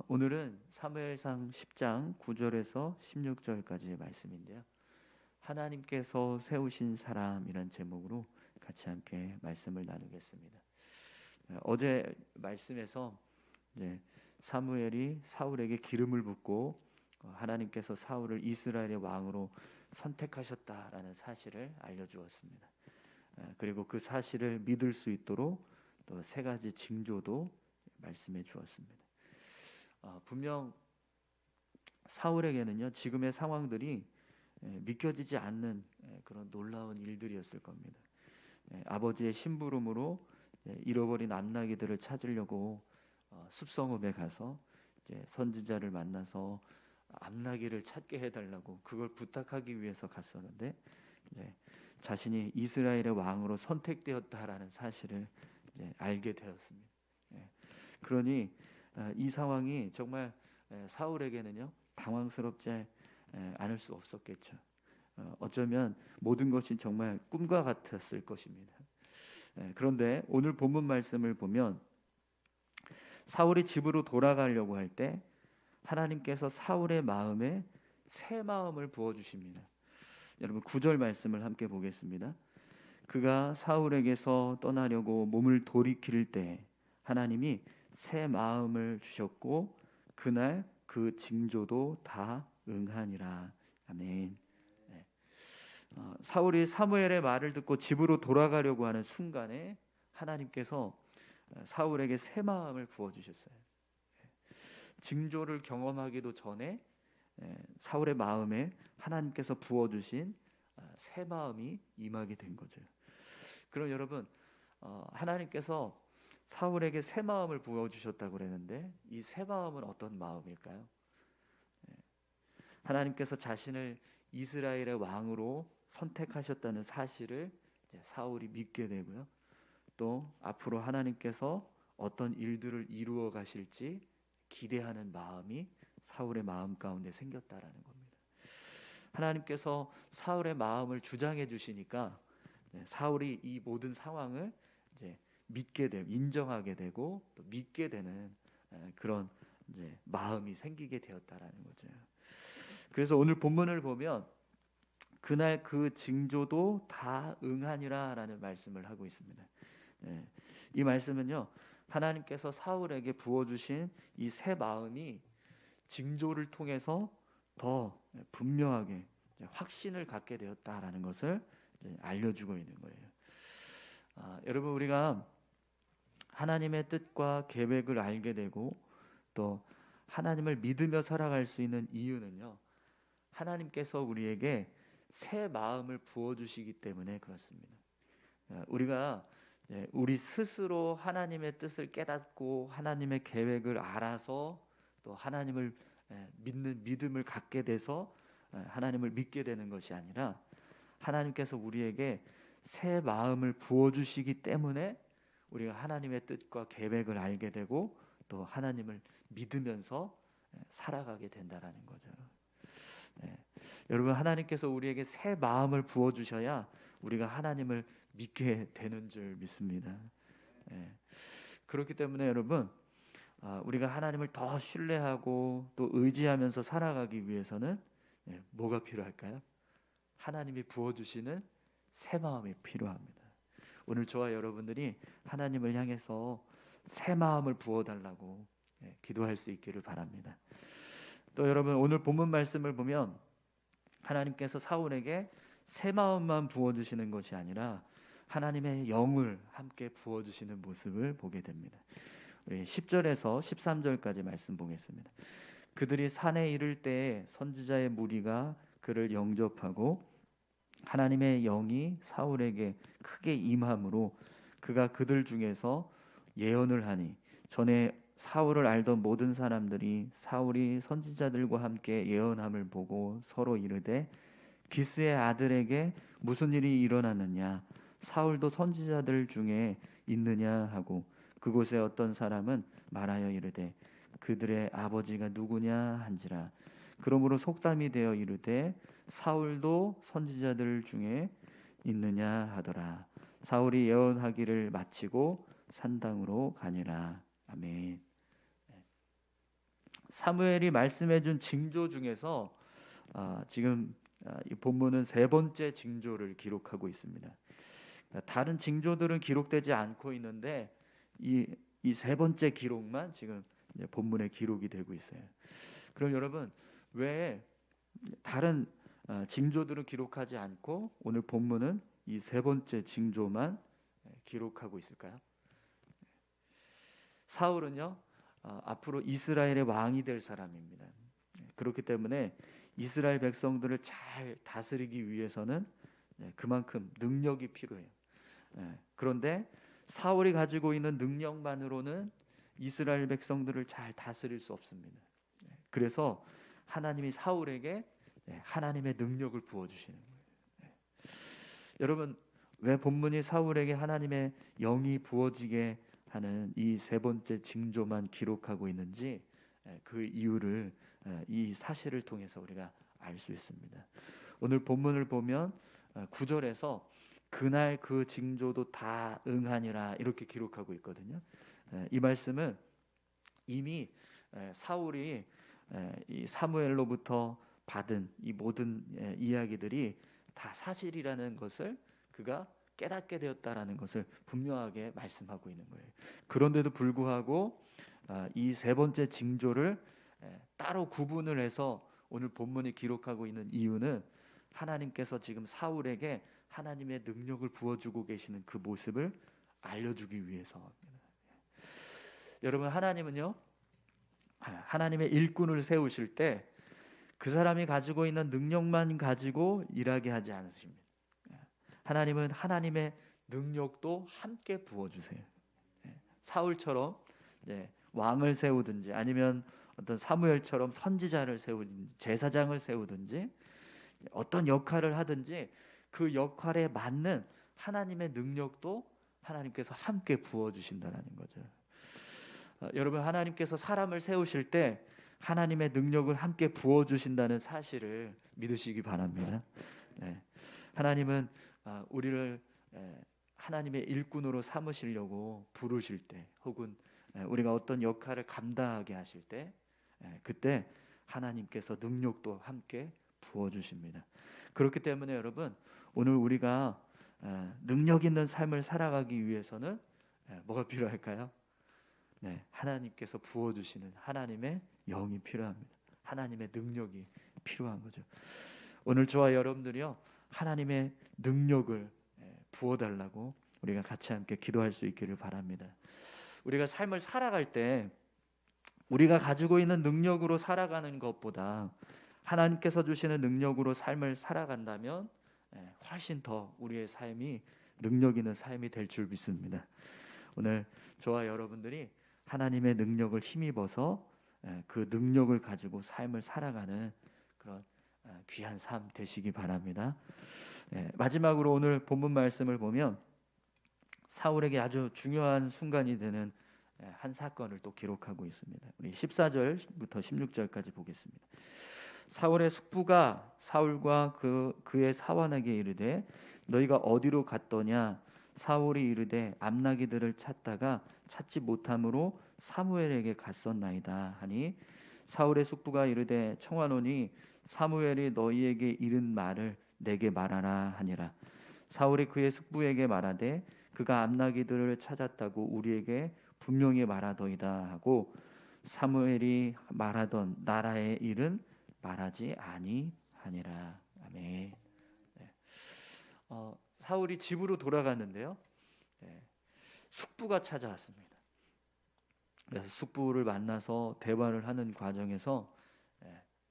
오늘은 사무엘상 10장 9절에서 16절까지의 말씀인데요. 하나님께서 세우신 사람이란 제목으로 같이 함께 말씀을 나누겠습니다. 어제 말씀에서 사무엘이 사울에게 기름을 붓고 하나님께서 사울을 이스라엘의 왕으로 선택하셨다라는 사실을 알려주었습니다. 그리고 그 사실을 믿을 수 있도록 또 세 가지 징조도 말씀해 주었습니다. 분명 사울에게는요, 지금의 상황들이 믿겨지지 않는 그런 놀라운 일들이었을 겁니다. 아버지의 심부름으로 잃어버린 암나귀들을 찾으려고 숲성읍에 가서 선지자를 만나서 암나귀를 찾게 해달라고 그걸 부탁하기 위해서 갔었는데, 자신이 이스라엘의 왕으로 선택되었다라는 사실을 알게 되었습니다. 그러니 이 상황이 정말 사울에게는요, 당황스럽지 않을 수 없었겠죠. 어쩌면 모든 것이 정말 꿈과 같았을 것입니다. 그런데 오늘 본문 말씀을 보면 사울이 집으로 돌아가려고 할 때 하나님께서 사울의 마음에 새 마음을 부어주십니다. 여러분 9절 말씀을 함께 보겠습니다. 그가 사울에게서 떠나려고 몸을 돌이킬 때 하나님이 새 마음을 주셨고 그날 그 징조도 다 응하니라. 아멘. 사울이 사무엘의 말을 듣고 집으로 돌아가려고 하는 순간에 하나님께서 사울에게 새 마음을 부어주셨어요. 징조를 경험하기도 전에 사울의 마음에 하나님께서 부어주신 새 마음이 임하게 된 거죠. 그럼 여러분, 하나님께서 사울에게 새 마음을 부어주셨다고 그랬는데 이 새 마음은 어떤 마음일까요? 하나님께서 자신을 이스라엘의 왕으로 선택하셨다는 사실을 사울이 믿게 되고요. 또 앞으로 하나님께서 어떤 일들을 이루어 가실지 기대하는 마음이 사울의 마음 가운데 생겼다라는 겁니다. 하나님께서 사울의 마음을 주장해 주시니까 사울이 이 모든 상황을 믿게 되고 인정하게 되고 또 믿게 되는 그런 마음이 생기게 되었다라는 거죠. 그래서 오늘 본문을 보면 그날 그 징조도 다 응하니라라는 말씀을 하고 있습니다. 이 말씀은요, 하나님께서 사울에게 부어주신 이 새 마음이 징조를 통해서 더 분명하게 확신을 갖게 되었다라는 것을 알려주고 있는 거예요. 여러분, 우리가 하나님의 뜻과 계획을 알게 되고 또 하나님을 믿으며 살아갈 수 있는 이유는요, 하나님께서 우리에게 새 마음을 부어주시기 때문에 그렇습니다. 우리가 우리 스스로 하나님의 뜻을 깨닫고 하나님의 계획을 알아서 또 하나님을 믿는 믿음을 갖게 돼서 하나님을 믿게 되는 것이 아니라 하나님께서 우리에게 새 마음을 부어주시기 때문에 우리가 하나님의 뜻과 계획을 알게 되고 또 하나님을 믿으면서 살아가게 된다라는 거죠. 여러분, 하나님께서 우리에게 새 마음을 부어주셔야 우리가 하나님을 믿게 되는 줄 믿습니다. 그렇기 때문에 여러분, 우리가 하나님을 더 신뢰하고 또 의지하면서 살아가기 위해서는 뭐가 필요할까요? 하나님이 부어주시는 새 마음이 필요합니다. 오늘 저와 여러분들이 하나님을 향해서 새 마음을 부어달라고 기도할 수 있기를 바랍니다. 또 여러분, 오늘 본문 말씀을 보면 하나님께서 사울에게 새 마음만 부어주시는 것이 아니라 하나님의 영을 함께 부어주시는 모습을 보게 됩니다. 우리 10절에서 13절까지 말씀 보겠습니다. 그들이 산에 이를 때에 선지자의 무리가 그를 영접하고 하나님의 영이 사울에게 크게 임함으로 그가 그들 중에서 예언을 하니 전에 사울을 알던 모든 사람들이 사울이 선지자들과 함께 예언함을 보고 서로 이르되 기스의 아들에게 무슨 일이 일어났느냐 사울도 선지자들 중에 있느냐 하고 그곳에 어떤 사람은 말하여 이르되 그들의 아버지가 누구냐 한지라 그러므로 속담이 되어 이르되 사울도 선지자들 중에 있느냐 하더라. 사울이 예언하기를 마치고 산당으로 가니라. 아멘. 사무엘이 말씀해준 징조 중에서 지금 이 본문은 세 번째 징조를 기록하고 있습니다. 다른 징조들은 기록되지 않고 있는데 이 세 번째 기록만 지금 본문에 기록이 되고 있어요. 그럼 여러분, 왜 다른 징조들은 기록하지 않고 오늘 본문은 이 세 번째 징조만 기록하고 있을까요? 사울은요, 앞으로 이스라엘의 왕이 될 사람입니다. 그렇기 때문에 이스라엘 백성들을 잘 다스리기 위해서는 그만큼 능력이 필요해요. 그런데 사울이 가지고 있는 능력만으로는 이스라엘 백성들을 잘 다스릴 수 없습니다. 그래서 하나님이 사울에게 하나님의 능력을 부어주시는 거예요. 여러분, 왜 본문이 사울에게 하나님의 영이 부어지게 하는 이 세 번째 징조만 기록하고 있는지 그 이유를 이 사실을 통해서 우리가 알 수 있습니다. 오늘 본문을 보면 9절에서 그날 그 징조도 다 응하니라 이렇게 기록하고 있거든요. 이 말씀은 이미 사울이 이 사무엘로부터 받은 이 모든 이야기들이 다 사실이라는 것을 그가 깨닫게 되었다라는 것을 분명하게 말씀하고 있는 거예요. 그런데도 불구하고 이 세 번째 징조를 따로 구분을 해서 오늘 본문이 기록하고 있는 이유는 하나님께서 지금 사울에게 하나님의 능력을 부어주고 계시는 그 모습을 알려주기 위해서입니다. 여러분, 하나님은요, 하나님의 일꾼을 세우실 때 그 사람이 가지고 있는 능력만 가지고 일하게 하지 않으십니다. 하나님은 하나님의 능력도 함께 부어주세요. 사울처럼 왕을 세우든지 아니면 어떤 사무엘처럼 선지자를 세우든지 제사장을 세우든지 어떤 역할을 하든지 그 역할에 맞는 하나님의 능력도 하나님께서 함께 부어주신다는 거죠. 여러분, 하나님께서 사람을 세우실 때 하나님의 능력을 함께 부어주신다는 사실을 믿으시기 바랍니다. 하나님은 우리를 하나님의 일꾼으로 삼으시려고 부르실 때 혹은 우리가 어떤 역할을 감당하게 하실 때 그때 하나님께서 능력도 함께 부어주십니다. 그렇기 때문에 여러분, 오늘 우리가 능력 있는 삶을 살아가기 위해서는 뭐가 필요할까요? 하나님께서 부어주시는 하나님의 영이 필요합니다. 하나님의 능력이 필요한 거죠. 오늘 저와 여러분들이요, 하나님의 능력을 부어달라고 우리가 같이 함께 기도할 수 있기를 바랍니다. 우리가 삶을 살아갈 때 우리가 가지고 있는 능력으로 살아가는 것보다 하나님께서 주시는 능력으로 삶을 살아간다면 훨씬 더 우리의 삶이 능력 있는 삶이 될 줄 믿습니다. 오늘 저와 여러분들이 하나님의 능력을 힘입어서 그 능력을 가지고 삶을 살아가는 그런 귀한 삶 되시기 바랍니다. 마지막으로 오늘 본문 말씀을 보면 사울에게 아주 중요한 순간이 되는 한 사건을 또 기록하고 있습니다. 우리 14절부터 16절까지 보겠습니다. 사울의 숙부가 사울과 그의 사환에게 이르되 너희가 어디로 갔더냐? 사울이 이르되 암나기들을 찾다가 찾지 못함으로 사무엘에게 갔었나이다 하니 사울의 숙부가 이르되 청하노니 사무엘이 너희에게 이른 말을 내게 말하라 하니라. 사울이 그의 숙부에게 말하되 그가 암나기들을 찾았다고 우리에게 분명히 말하더이다 하고 사무엘이 말하던 나라의 일은 말하지 아니하니라. 아멘. 사울이 집으로 돌아갔는데요, 숙부가 찾아왔습니다. 그래서 숙부를 만나서 대화를 하는 과정에서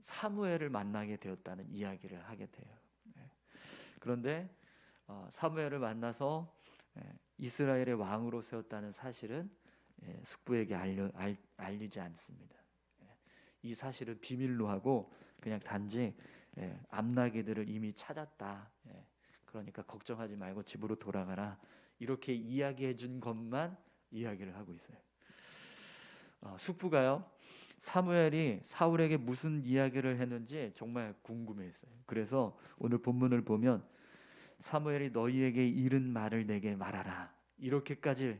사무엘을 만나게 되었다는 이야기를 하게 돼요. 그런데 사무엘을 만나서 이스라엘의 왕으로 세웠다는 사실은 숙부에게 알리지 않습니다. 이 사실은 비밀로 하고 그냥 단지 암나기들을 이미 찾았다. 그러니까 걱정하지 말고 집으로 돌아가라. 이렇게 이야기해 준 것만 이야기를 하고 있어요. 숙부가요, 사무엘이 사울에게 무슨 이야기를 했는지 정말 궁금해했어요. 그래서 오늘 본문을 보면 사무엘이 너희에게 이른 말을 내게 말하라 이렇게까지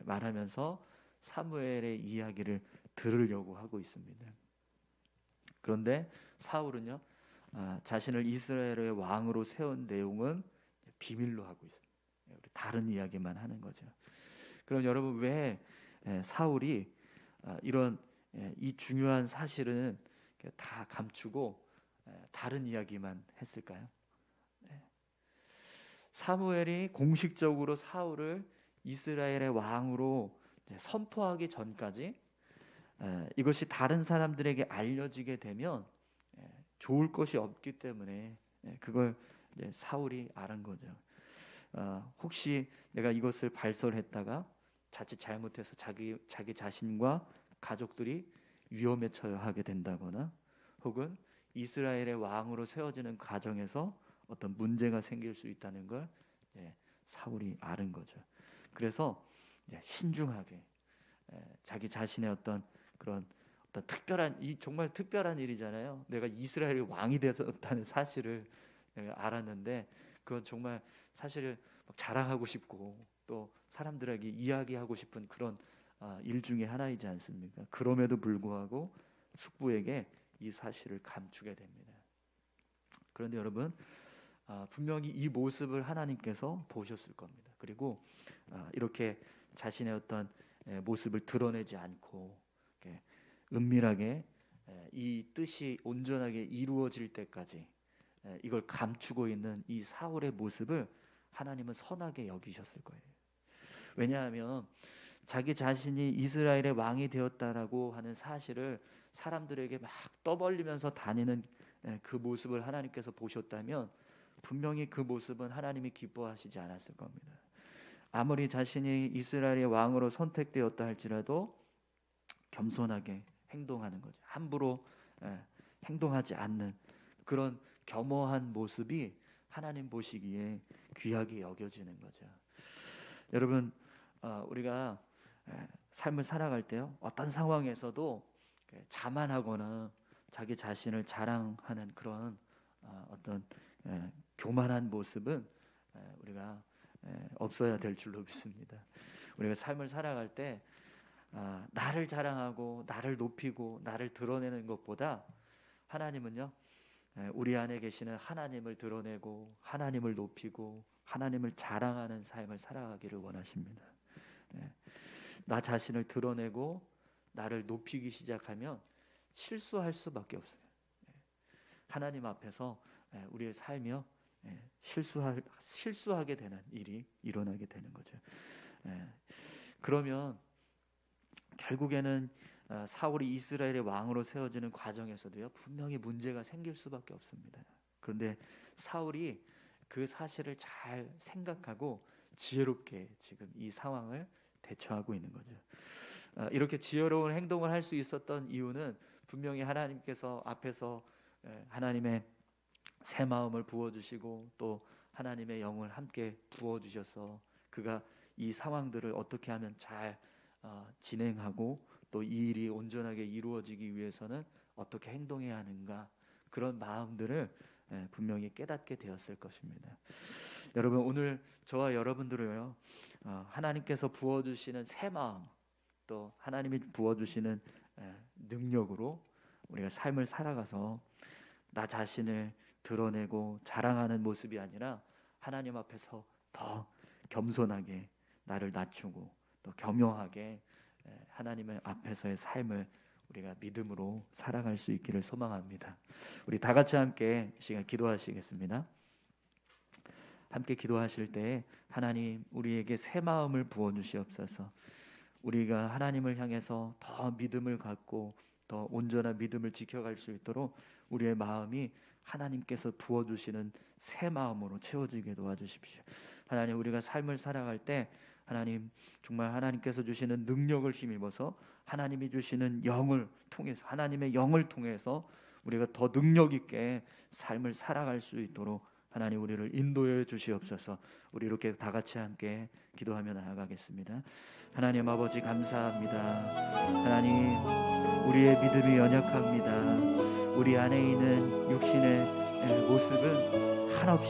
말하면서 사무엘의 이야기를 들으려고 하고 있습니다. 그런데 사울은요, 자신을 이스라엘의 왕으로 세운 내용은 비밀로 하고 있습니다. 다른 이야기만 하는 거죠. 그럼 여러분, 왜 사울이 이런 이 중요한 사실은 다 감추고 다른 이야기만 했을까요? 사무엘이 공식적으로 사울을 이스라엘의 왕으로 선포하기 전까지 이것이 다른 사람들에게 알려지게 되면 좋을 것이 없기 때문에 그걸 사울이 알은 거죠. 혹시 내가 이것을 발설했다가 자칫 잘못해서 자기 자신과 가족들이 위험에 처하게 된다거나 혹은 이스라엘의 왕으로 세워지는 과정에서 어떤 문제가 생길 수 있다는 걸 사울이 알은 거죠. 그래서 신중하게 자기 자신의 어떤 그런 어떤 정말 특별한 일이잖아요. 내가 이스라엘의 왕이 되었다는 사실을 내가 알았는데 그건 정말 사실을 막 자랑하고 싶고 또 사람들에게 이야기하고 싶은 그런 일 중에 하나이지 않습니까? 그럼에도 불구하고 숙부에게 이 사실을 감추게 됩니다. 그런데 여러분, 분명히 이 모습을 하나님께서 보셨을 겁니다. 그리고 이렇게 자신의 어떤 모습을 드러내지 않고 은밀하게 이 뜻이 온전하게 이루어질 때까지 이걸 감추고 있는 이 사울의 모습을 하나님은 선하게 여기셨을 거예요. 왜냐하면 자기 자신이 이스라엘의 왕이 되었다라고 하는 사실을 사람들에게 막 떠벌리면서 다니는 그 모습을 하나님께서 보셨다면 분명히 그 모습은 하나님이 기뻐하시지 않았을 겁니다. 아무리 자신이 이스라엘의 왕으로 선택되었다 할지라도 겸손하게 행동하는 거죠. 함부로 행동하지 않는 그런 겸허한 모습이 하나님 보시기에 귀하게 여겨지는 거죠. 여러분, 우리가 삶을 살아갈 때요, 어떤 상황에서도 자만하거나 자기 자신을 자랑하는 그런 어떤 교만한 모습은 우리가 없어야 될 줄로 믿습니다. 우리가 삶을 살아갈 때 나를 자랑하고 나를 높이고 나를 드러내는 것보다 하나님은요, 우리 안에 계시는 하나님을 드러내고 하나님을 높이고 하나님을 자랑하는 삶을 살아가기를 원하십니다. 나 자신을 드러내고 나를 높이기 시작하면 실수할 수밖에 없어요. 하나님 앞에서 우리의 삶이요, 실수하게 되는 일이 일어나게 되는 거죠. 그러면 결국에는 사울이 이스라엘의 왕으로 세워지는 과정에서도요, 분명히 문제가 생길 수밖에 없습니다. 그런데 사울이 그 사실을 잘 생각하고 지혜롭게 지금 이 상황을 대처하고 있는 거죠. 이렇게 지혜로운 행동을 할 수 있었던 이유는 분명히 하나님께서 앞에서 하나님의 새 마음을 부어주시고 또 하나님의 영을 함께 부어주셔서 그가 이 상황들을 어떻게 하면 잘 진행하고 또 이 일이 온전하게 이루어지기 위해서는 어떻게 행동해야 하는가, 그런 마음들을 분명히 깨닫게 되었을 것입니다. 여러분, 오늘 저와 여러분들을요, 하나님께서 부어주시는 새 마음 또 하나님이 부어주시는 능력으로 우리가 삶을 살아가서 나 자신을 드러내고 자랑하는 모습이 아니라 하나님 앞에서 더 겸손하게 나를 낮추고 또 겸허하게 하나님의 앞에서의 삶을 우리가 믿음으로 살아갈 수 있기를 소망합니다. 우리 다 같이 함께 이 시간 기도하시겠습니다. 함께 기도하실 때 하나님, 우리에게 새 마음을 부어주시옵소서. 우리가 하나님을 향해서 더 믿음을 갖고 더 온전한 믿음을 지켜갈 수 있도록 우리의 마음이 하나님께서 부어주시는 새 마음으로 채워지게 도와주십시오. 하나님, 우리가 삶을 살아갈 때 하나님, 정말 하나님께서 주시는 능력을 힘입어서 하나님이 주시는 영을 통해서, 하나님의 영을 통해서 우리가 더 능력 있게 삶을 살아갈 수 있도록 하나님, 우리를 인도해 주시옵소서. 우리 이렇게 다 같이 함께 기도하며 나아가겠습니다. 하나님 아버지, 감사합니다. 하나님, 우리의 믿음이 연약합니다. 우리 안에 있는 육신의 모습은 한없이